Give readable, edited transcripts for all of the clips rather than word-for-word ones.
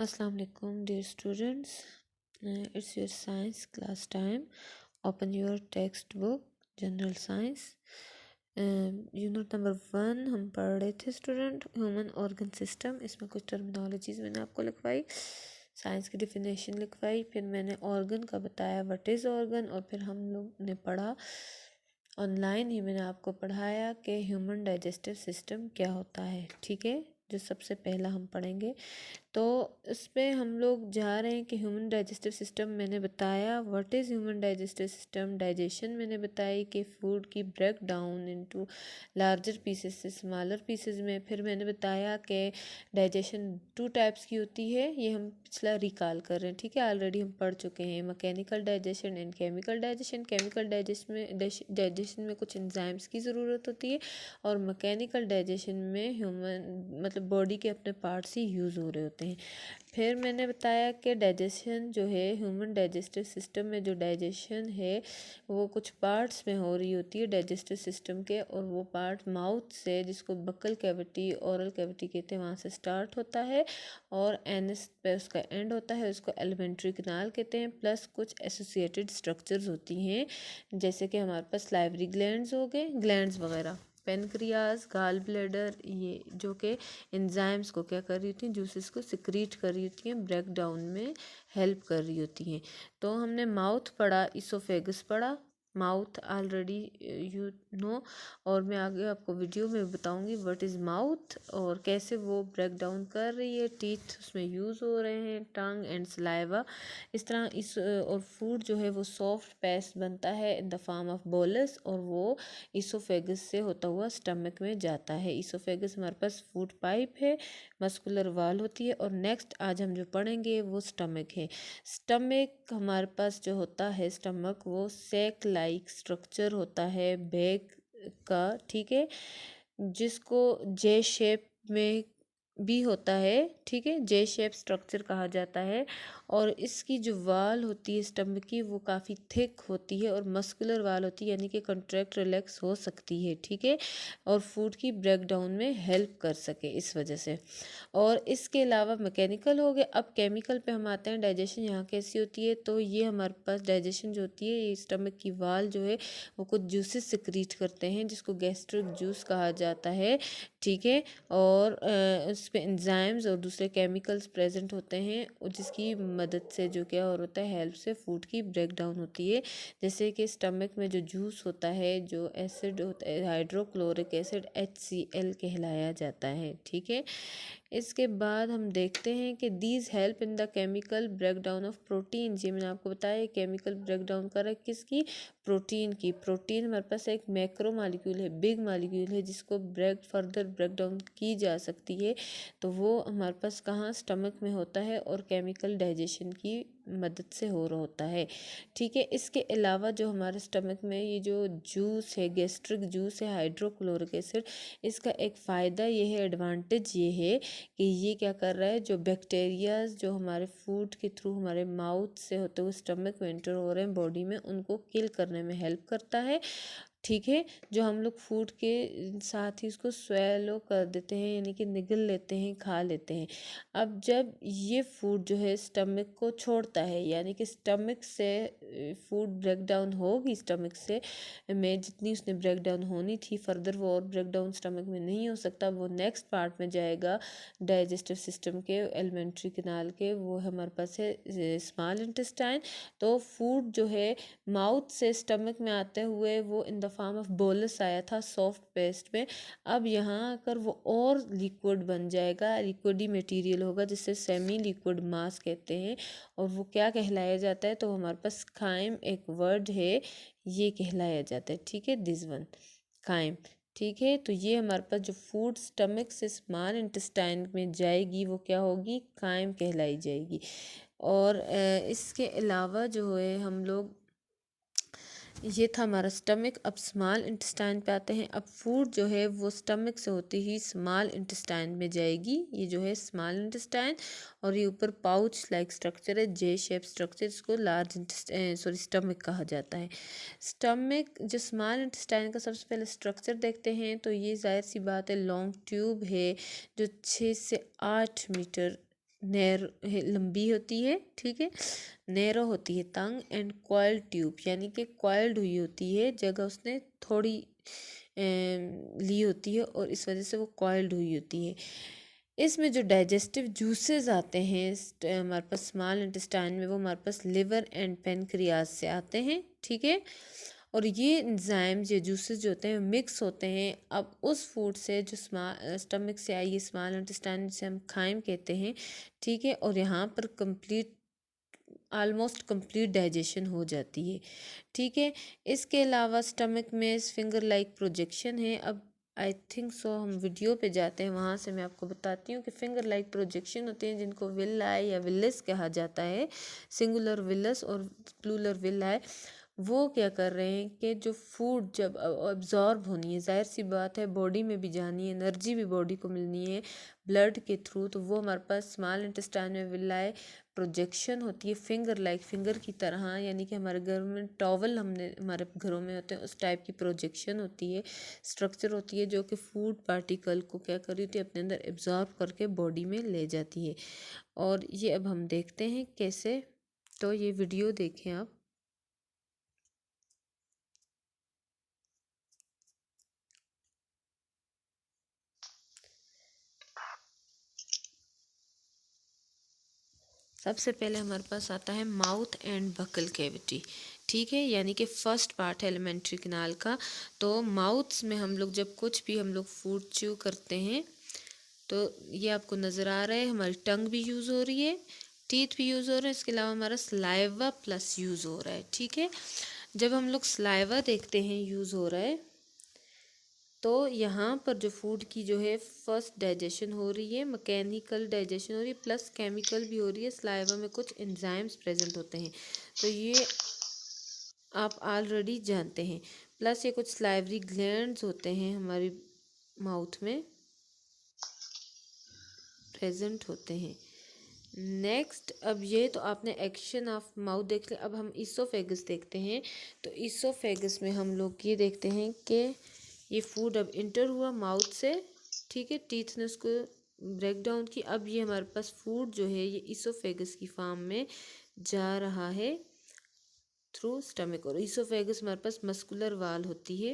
Assalamu alaikum dear students. It's your science class time. Open your textbook general science. Unit number 1 हम पढ़ रहे थे student, human organ system. इसमें कुछ terminologies मैंने आपको लिखवाई, साइंस की डिफिनेशन लिखवाई, फिर मैंने ऑर्गन का बताया व्हाट इज़ ऑर्गन, और फिर हम लोग ने पढ़ा ऑनलाइन ही मैंने आपको पढ़ाया कि ह्यूमन डाइजेस्टिव सिस्टम क्या होता है। ठीक है, जो सबसे पहला हम पढ़ेंगे। तो इस पे हम लोग जा रहे हैं कि ह्यूमन डाइजेस्टिव सिस्टम मैंने बताया what is human digestive system. Digestion मैंने बताई कि फूड की break down into larger pieces से स्मॉलर पीसेस में। फिर मैंने बताया कि डाइजेशन 2 टाइप्स की होती है, ये हम पिछला रिकॉल कर रहे हैं। ठीक है, ऑलरेडी हम पढ़ चुके हैं, mechanical digestion and chemical digestion. Chemical digestion में कुछ एंजाइम्स की ज़रूरत होती है, और मैकेनिकल डाइजेशन में ह्यूमन मतलब बॉडी के अपने पार्ट्स ही यूज़ हो रहे होते हैं। फिर मैंने बताया कि डाइजेशन जो है ह्यूमन डाइजेस्टिव सिस्टम में, जो डाइजेशन है वो कुछ पार्ट्स में हो रही होती है डाइजेस्टिव सिस्टम के, और वो पार्ट माउथ से, जिसको बक्कल कैविटी ओरल कैविटी कहते हैं, वहाँ से स्टार्ट होता है और एनस पे उसका एंड होता है, उसको एलिमेंट्री कैनाल कहते हैं। प्लस कुछ एसोसिएटेड स्ट्रक्चर्स होती हैं, जैसे कि हमारे पास लाइवरी ग्लैंड्स हो गए, ग्लैंड्स वगैरह, पेनक्रियाज, गाल ब्लैडर, ये जो कि एंजाइम्स को क्या कर रही होती हैं, जूसेस को सिक्रीट कर रही होती हैं, ब्रेक डाउन में हेल्प कर रही होती हैं। तो हमने माउथ पढ़ा, इसोफेगस पढ़ा, माउथ ऑलरेडी यू नो, और मैं आगे आपको वीडियो में बताऊंगी व्हाट इज़ माउथ और कैसे वो ब्रेक डाउन कर रही है। टीथ उसमें यूज़ हो रहे हैं, टंग एंड सलाइवा, इस तरह इस और फूड जो है वो सॉफ्ट पेस्ट बनता है in the form of bolus, और वो इसोफेगस से होता हुआ स्टमक में जाता है। इसोफेगस हमारे पास फूड पाइप है, मस्कुलर वाल होती है, और नेक्स्ट आज हम जो पढ़ेंगे वो स्टमक है। स्टमक हमारे पास जो होता है, स्टमक वो सैक लाइक स्ट्रक्चर होता है बैग का, ठीक है, जिसको जे शेप में भी होता है। ठीक है, जे शेप स्ट्रक्चर कहा जाता है, और इसकी जो वाल होती है स्टमक की, वो काफ़ी थिक होती है और मस्कुलर वाल होती है, यानी कि कंट्रैक्ट रिलैक्स हो सकती है। ठीक है, और फूड की ब्रेक डाउन में हेल्प कर सके इस वजह से। और इसके अलावा मैकेनिकल हो गया। अब केमिकल पे हम आते हैं, डाइजेशन यहाँ कैसी होती है। तो ये हमारे पास डाइजेशन जो होती है, ये स्टमक की वाल जो है वो कुछ जूसेस सिक्रीट करते हैं, जिसको गैस्ट्रिक जूस कहा जाता है। ठीक है, और उस पर एंजाइम्स और दूसरे केमिकल्स प्रेजेंट होते हैं, और जिसकी मदद से जो क्या हो होता है, हेल्प से फूड की ब्रेक डाउन होती है। जैसे कि स्टमक में जो जूस होता है, जो एसिड होता है, हाइड्रोक्लोरिक एसिड HCl कहलाया जाता है। ठीक है, इसके बाद हम देखते हैं कि these help in the chemical break down of protein. जी मैंने आपको बताया केमिकल ब्रेक डाउन कर रहा है किसकी, प्रोटीन की। प्रोटीन हमारे पास एक मैक्रो मॉलिक्यूल है, बिग मॉलिक्यूल है, जिसको फर्दर ब्रेक डाउन की जा सकती है। तो वो हमारे पास कहाँ, स्टमक में होता है, और केमिकल डाइजेशन की मदद से हो रहा होता है। ठीक है, इसके अलावा जो हमारे स्टमक में ये जो जूस है, गैस्ट्रिक जूस है, हाइड्रोक्लोरिक एसिड, इसका एक फ़ायदा ये है, एडवांटेज ये है कि ये क्या कर रहा है, जो बैक्टीरियाज जो हमारे फूड के थ्रू हमारे माउथ से होते हुए स्टमक में एंटर हो रहे हैं बॉडी में, उनको किल करने में हेल्प करता है। ठीक है, जो हम लोग फूड के साथ ही उसको स्वेलो कर देते हैं, यानी कि निगल लेते हैं, खा लेते हैं। अब जब ये फूड जो है स्टमक को छोड़ता है, यानी कि स्टमक से फूड ब्रेक डाउन होगी, स्टमक से में जितनी उसने ब्रेक डाउन होनी थी, फर्दर वो और ब्रेक डाउन स्टमक में नहीं हो सकता, वो नेक्स्ट पार्ट में जाएगा डाइजेस्टिव सिस्टम के, एलिमेंट्री कैनाल के, वो हमारे पास है स्मॉल इंटेस्टाइन। तो फूड जो है माउथ से स्टमक में आते हुए वो in the form of bolus आया था सॉफ्ट पेस्ट में, अब यहाँ आकर वो और लिक्विड बन जाएगा, लिक्विडी मटेरियल होगा, जिससे सेमी लिक्विड मास कहते हैं, और वो क्या कहलाया जाता है, तो हमारे पास खाइम एक वर्ड है, ये कहलाया जाता है। ठीक है, दिस वन खाइम। ठीक है, तो ये हमारे पास जो फूड स्टमक से स्मॉल इंटेस्टाइन में जाएगी वो क्या होगी, खाइम कहलाई जाएगी। और इसके अलावा जो है हम लोग, ये था हमारा स्टमक। अब स्मॉल इंटेस्टाइन पे आते हैं। अब फूड जो है वो स्टमक से होते ही स्मॉल इंटेस्टाइन में जाएगी, ये जो है स्मॉल इंटेस्टाइन, और ये ऊपर पाउच लाइक स्ट्रक्चर है, जे शेप स्ट्रक्चर, इसको लार्ज स्टमक कहा जाता है। स्टमक जो स्मॉल इंटेस्टाइन का सबसे पहले स्ट्रक्चर देखते हैं, तो ये जाहिर सी बात है लॉन्ग ट्यूब है, जो 6 से 8 मीटर लंबी होती है, ठीक है, नैरो होती है टंग, एंड कॉइल्ड ट्यूब यानी कि कॉइल्ड हुई होती है, जगह उसने थोड़ी ली होती है और इस वजह से वो कॉइल्ड हुई होती है। इसमें जो डाइजेस्टिव जूसेस आते हैं हमारे पास स्मॉल इंटेस्टाइन में, वो हमारे पास लिवर एंड पेनक्रियाज से आते हैं, ठीक है। और ये एंजाइम्स, ये जूसेस जो होते हैं मिक्स होते हैं अब उस फूड से जो स्टमक से आई है, स्मॉल इंटेस्टाइन जिसे हम खाइम कहते हैं, ठीक है। और यहाँ पर ऑलमोस्ट कंप्लीट डाइजेशन हो जाती है, ठीक है। इसके अलावा स्टमक में फिंगर लाइक प्रोजेक्शन है। अब आई थिंक सो हम वीडियो पे जाते हैं, वहाँ से मैं आपको बताती हूँ कि फिंगर लाइक प्रोजेक्शन होते हैं जिनको विलाई या विलिस कहा जाता है, सिंगुलर विलस और प्लूरल विलाई। वो क्या कर रहे हैं कि जो फूड जब अब्जॉर्ब होनी है, जाहिर सी बात है बॉडी में भी जानी है, एनर्जी भी बॉडी को मिलनी है ब्लड के थ्रू, तो वो हमारे पास स्मॉल इंटेस्टाइन में विलाई प्रोजेक्शन होती है फिंगर लाइक, फिंगर की तरह, यानी कि हमारे घर में टॉवल हमने हमारे घरों में होते हैं उस टाइप की प्रोजेक्शन होती है, स्ट्रक्चर होती है जो कि फूड पार्टिकल को क्या कर रही होती है, अपने अंदर एब्जॉर्ब करके बॉडी में ले जाती है। और ये अब हम देखते हैं कैसे, तो ये वीडियो देखें आप। सबसे पहले हमारे पास आता है माउथ एंड बकल कैविटी, ठीक है, यानी कि फर्स्ट पार्ट है एलिमेंट्री कैनाल का। तो माउथ्स में हम लोग जब कुछ भी हम लोग फूड च्यू करते हैं तो ये आपको नज़र आ रहा है, हमारी टंग भी यूज़ हो रही है, टीथ भी यूज़ हो रहे हैं, इसके अलावा हमारा सलाइवा प्लस यूज़ हो रहा है, ठीक है। जब हम लोग सलाइवा देखते हैं यूज़ हो रहा है, तो यहाँ पर जो फूड की जो है फर्स्ट डाइजेशन हो रही है, मैकेनिकल डाइजेशन हो रही है प्लस केमिकल भी हो रही है, सलाइवा में कुछ एंजाइम्स प्रेजेंट होते हैं, तो ये आप ऑलरेडी जानते हैं। प्लस ये कुछ सलाइवरी ग्लैंड्स होते हैं हमारी माउथ में प्रेजेंट होते हैं। नेक्स्ट, अब ये तो आपने एक्शन ऑफ माउथ देख लिया, अब हम ईसोफेगस देखते हैं। तो ईसोफेगस में हम लोग ये देखते हैं कि ये फूड अब इंटर हुआ माउथ से, ठीक है, टीथ ने उसको ब्रेक डाउन की, अब ये हमारे पास फूड जो है ये ईसोफेगस की फॉर्म में जा रहा है थ्रू स्टमक। और ईसोफेगस हमारे पास मस्कुलर वाल होती है,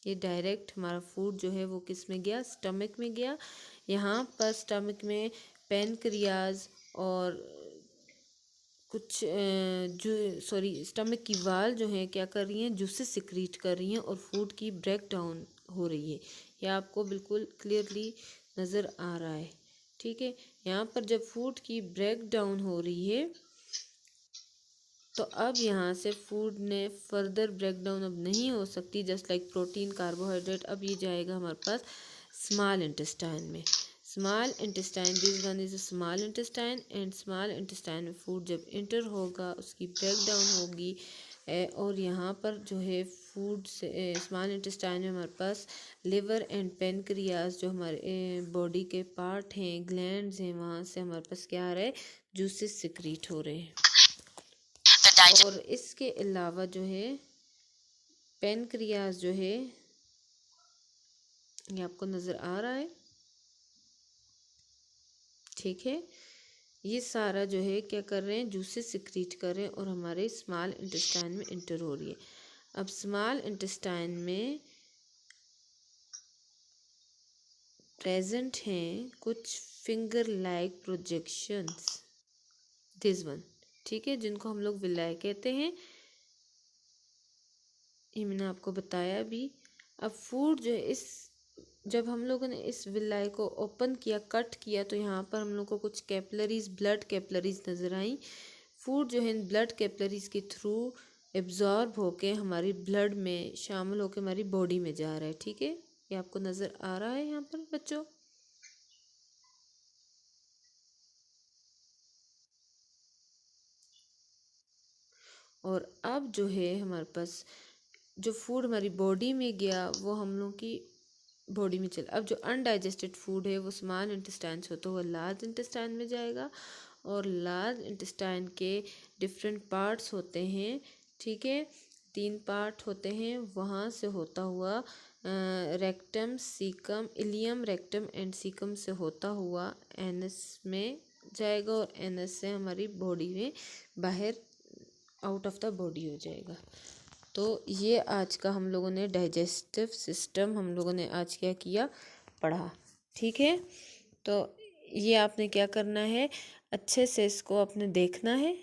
ये डायरेक्ट हमारा फूड जो है वो किस में गया, स्टमक में गया। यहाँ पर स्टमक में पेनक्रियाज और कुछ स्टमक की वाल जो हैं क्या कर रही हैं, जूसेस सिक्रीट कर रही हैं और फूड की ब्रेक डाउन हो रही है। यह आपको बिल्कुल क्लियरली नज़र आ रहा है, ठीक है। यहाँ पर जब फूड की ब्रेक डाउन हो रही है तो अब यहाँ से फूड ने फर्दर ब्रेक डाउन अब नहीं हो सकती, जस्ट लाइक प्रोटीन कार्बोहाइड्रेट, अब ये जाएगा हमारे पास स्मॉल इंटेस्टाइन में। Small intestine, this one is small intestine, and small intestine में फूड जब इंटर होगा उसकी ब्रेक डाउन होगी और यहाँ पर जो है फूड से स्मॉल इंटेस्टाइन में हमारे पास लिवर एंड पेनक्रियाज जो हमारे बॉडी के पार्ट हैं, ग्लैंड्स हैं, वहाँ से हमारे पास क्या आ रहा है, जूसेस सिक्रीट हो रहे हैं। और इसके अलावा जो है पेनक्रियाज जो है ये आपको नज़र आ रहा है, ठीक है। ये सारा जो है क्या कर रहे हैं, जूसेस सिक्रीट कर रहे हैं और हमारे स्मॉल इंटेस्टाइन में इंटर हो रही है। अब स्मॉल इंटेस्टाइन में प्रेजेंट हैं कुछ finger like projections, this one, ठीक है, जिनको हम लोग विलाई कहते हैं, ये मैंने आपको बताया भी। अब फूड जो है इस जब हम लोगों ने इस विलाई को ओपन किया, कट किया, तो यहाँ पर हम लोग को कुछ कैपलरीज, ब्लड कैपलरीज नज़र आई। फूड जो है ब्लड कैपलरीज के थ्रू एब्जॉर्ब होके हमारी ब्लड में शामिल होके हमारी बॉडी में जा रहा है, ठीक है। ये आपको नज़र आ रहा है यहाँ पर बच्चों। और अब जो है हमारे पास जो फूड हमारी बॉडी में गया वो हम लोग की बॉडी में चला। अब जो अनडाइजेस्टेड फूड है वो स्मॉल इंटेस्टाइन से होता हुआ लार्ज इंटेस्टाइन में जाएगा और लार्ज इंटेस्टाइन के डिफरेंट पार्ट्स होते हैं, ठीक है, 3 पार्ट होते हैं, वहाँ से होता हुआ rectum caecum ileum rectum and caecum से होता हुआ एनस में जाएगा और एनस से हमारी बॉडी में बाहर आउट ऑफ द बॉडी हो जाएगा। तो ये आज का हम लोगों ने डाइजेस्टिव सिस्टम हम लोगों ने आज क्या किया, पढ़ा। ठीक है, तो ये आपने क्या करना है, अच्छे से इसको आपने देखना है।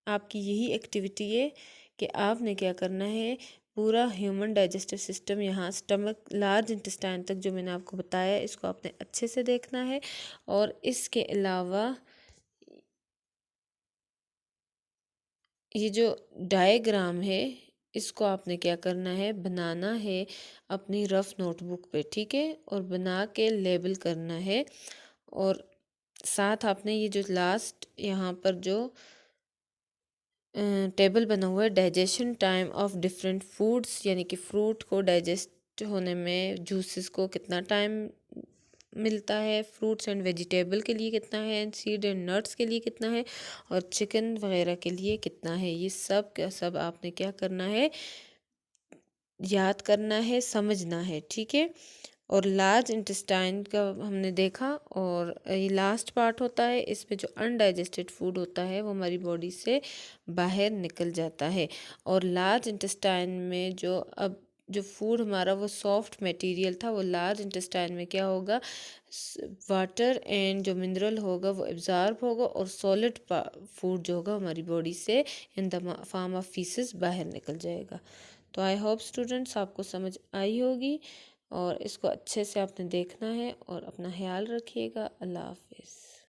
आपकी यही एक्टिविटी है कि आपने क्या करना है, पूरा ह्यूमन डाइजेस्टिव सिस्टम यहाँ स्टमक लार्ज इंटेस्टाइन तक जो मैंने आपको बताया इसको आपने अच्छे से देखना है। और इसके अलावा ये जो डायग्राम है इसको आपने क्या करना है, बनाना है अपनी रफ नोटबुक पे। ठीक है, और बना के लेबल करना है। और साथ आपने ये जो लास्ट यहाँ पर जो टेबल बना हुआ है digestion time of different foods, यानी कि फ्रूट को डाइजेस्ट होने में जूसेस को कितना टाइम मिलता है, फ्रूट्स एंड वेजिटेबल के लिए कितना है, एंड सीड एंड नट्स के लिए कितना है, और चिकन वगैरह के लिए कितना है। ये सब क्या सब आपने क्या करना है, याद करना है, समझना है। ठीक है, और लार्ज इंटेस्टाइन का हमने देखा, और ये लास्ट पार्ट होता है, इसमें जो अनडाइजेस्टेड फूड होता है वो हमारी बॉडी से बाहर निकल जाता है। और लार्ज इंटेस्टाइन में जो फूड हमारा वो सॉफ्ट मटेरियल था, वो लार्ज इंटेस्टाइन में क्या होगा, वाटर एंड जो मिनरल होगा वो एब्जॉर्ब होगा, और सॉलिड फूड जो होगा हमारी बॉडी से in the form of faeces बाहर निकल जाएगा। तो आई होप स्टूडेंट्स आपको समझ आई होगी, और इसको अच्छे से आपने देखना है, और अपना ख्याल रखिएगा। अल्लाह हाफिज़।